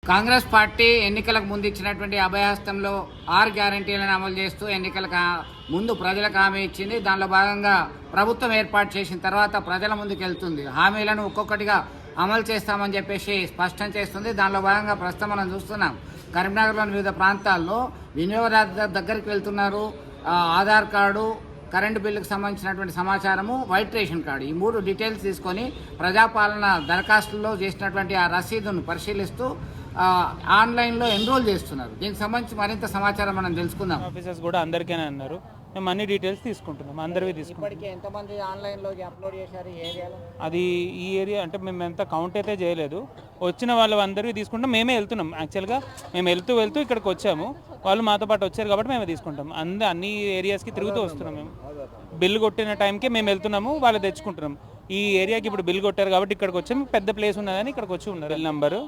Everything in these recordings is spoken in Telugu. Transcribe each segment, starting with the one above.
కాంగ్రెస్ పార్టీ ఎన్నికలకు ముందు ఇచ్చినటువంటి అభయహస్తంలో 6 గ్యారంటీలను అమలు చేస్తూ ఎన్నికలకు ముందు ప్రజలకు హామీ ఇచ్చింది. దానిలో భాగంగా ప్రభుత్వం ఏర్పాటు చేసిన తర్వాత ప్రజల ముందుకు వెళ్తుంది. హామీలను ఒక్కొక్కటిగా అమలు చేస్తామని చెప్పేసి స్పష్టం చేస్తుంది. దానిలో భాగంగా ప్రస్తుతం మనం చూస్తున్నాం కరీంనగర్లోని వివిధ ప్రాంతాల్లో వినియోగదారుల దగ్గరికి వెళ్తున్నారు. ఆధార్ కార్డు, కరెంటు బిల్లుకు సంబంధించినటువంటి సమాచారము, వైట్ రేషన్ కార్డు, ఈ 3 డీటెయిల్స్ తీసుకొని ప్రజాపాలన దరఖాస్తుల్లో చేసినటువంటి ఆ రసీదును పరిశీలిస్తూ ఆన్లైన్లో ఎన్రోల్ చేస్తున్నారు. దీనికి సంబంధించి మరింత సమాచారం మనం తెలుసుకుందాం. ఆఫీసర్స్ కూడా అందరికీ అన్నారు. మేము అన్ని డీటెయిల్స్ తీసుకుంటున్నాం, అందరివి తీసుకుంటాం. ఇప్పటికే ఎంతమంది ఆన్లైన్లో అప్లోడ్ చేశారు ఈ ఏరియాలో? అది ఈ ఏరియా అంటే మేము ఎంత కౌంట్ అయితే చేయలేదు. వచ్చిన వాళ్ళు అందరివి తీసుకుంటాం. మేమే వెళ్తున్నాం. యాక్చువల్గా మేము వెళ్తూ ఇక్కడికి వచ్చాము. వాళ్ళు మాతో పాటు వచ్చారు కాబట్టి మేమే తీసుకుంటాం. అన్ని ఏరియాస్కి తిరుగుతూ వస్తున్నాం. మేము బిల్లు కొట్టిన టైంకే మేము వెళ్తున్నాము, వాళ్ళు తెచ్చుకుంటున్నాం. ఈ ఏరియాకి ఇప్పుడు బిల్ కొట్టారు కాబట్టి ఇక్కడికి వచ్చాము. పెద్ద ప్లేస్ ఉన్నదని ఇక్కడికి వచ్చి ఉన్నారు. బిల్ నెంబరు,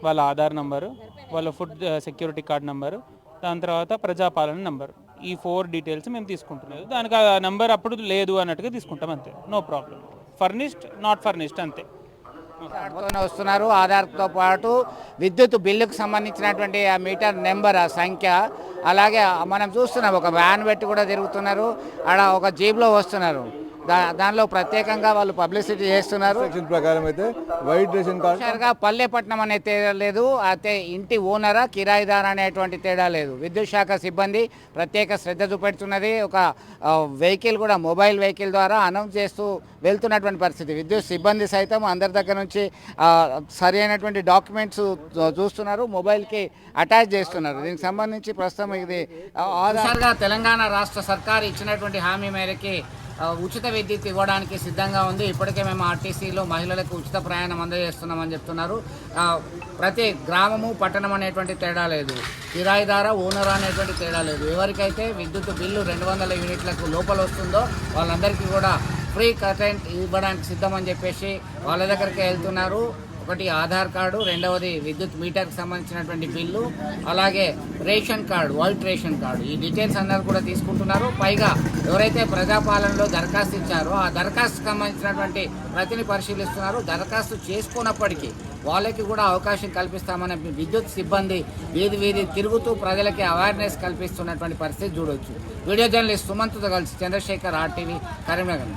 వాళ్ళ ఆధార్ నెంబరు, వాళ్ళ ఫుడ్ సెక్యూరిటీ కార్డ్ నెంబరు, దాని తర్వాత ప్రజాపాలన నెంబరు, ఈ 4 డీటెయిల్స్ మేము తీసుకుంటున్నాం. దానికి ఆ నెంబర్ అప్పుడు లేదు అన్నట్టుగా తీసుకుంటాం, అంతే. No problem. Furnished, not furnished, అంతే. వస్తున్నారు. ఆధార్తో పాటు విద్యుత్ బిల్లుకు సంబంధించినటువంటి ఆ మీటర్ నెంబర్, ఆ సంఖ్య, అలాగే మనం చూస్తున్నాం ఒక వ్యాన్ పెట్టి కూడా తిరుగుతున్నారు. ఆడ ఒక జీప్లో వస్తున్నారు. దానిలో ప్రత్యేకంగా వాళ్ళు పబ్లిసిటీ చేస్తున్నారు. ప్రకారం అయితే వైట్ రేషన్ కార్డు, పల్లెపట్నం అనే తేడా లేదు, అయితే ఇంటి ఓనరా కిరాయిదారా అనేటువంటి తేడా లేదు. విద్యుత్ శాఖ సిబ్బంది ప్రత్యేక శ్రద్ధ చూపెడుతున్నది. ఒక వెహికల్ కూడా మొబైల్ వెహికల్ ద్వారా అనౌన్స్ చేస్తూ వెళ్తున్నటువంటి పరిస్థితి. విద్యుత్ సిబ్బంది సైతం అందరి దగ్గర నుంచి సరి అయినటువంటి డాక్యుమెంట్స్ చూస్తున్నారు, మొబైల్కి అటాచ్ చేస్తున్నారు. దీనికి సంబంధించి ప్రస్తుతం ఇది తెలంగాణ రాష్ట్ర సర్కార్ ఇచ్చినటువంటి హామీ మేరకి ఉచిత విద్యుత్ ఇవ్వడానికి సిద్ధంగా ఉంది. ఇప్పటికే మేము ఆర్టీసీలో మహిళలకు ఉచిత ప్రయాణం అందజేస్తున్నామని చెప్తున్నారు. ప్రతి గ్రామము పట్టణం అనేటువంటి తేడా లేదు, కిరాయిదార ఓనర్ అనేటువంటి తేడా లేదు. ఎవరికైతే విద్యుత్ బిల్లు 200 యూనిట్లకు లోపల వస్తుందో వాళ్ళందరికీ కూడా ఫ్రీ కరెంట్ ఇవ్వడానికి సిద్ధమని చెప్పేసి వాళ్ళ దగ్గరికి వెళ్తున్నారు. ఒకటి ఆధార్ కార్డు, రెండవది విద్యుత్ మీటర్కి సంబంధించినటువంటి బిల్లు, అలాగే ration card, white ration card, ఈ డీటెయిల్స్ అందరూ కూడా తీసుకుంటున్నారు. పైగా ఎవరైతే ప్రజాపాలనలో దరఖాస్తు ఇచ్చారో ఆ దరఖాస్తుకు సంబంధించినటువంటి ప్రతిని పరిశీలిస్తున్నారు. దరఖాస్తు చేసుకున్నప్పటికీ వాళ్ళకి కూడా అవకాశం కల్పిస్తామని విద్యుత్ సిబ్బంది వీధి తిరుగుతూ ప్రజలకి అవేర్నెస్ కల్పిస్తున్నటువంటి పరిస్థితి చూడవచ్చు. వీడియో జర్నలిస్ట్ సుమంత్తో కలిసి చంద్రశేఖర్, RTV, కరీంనగర్.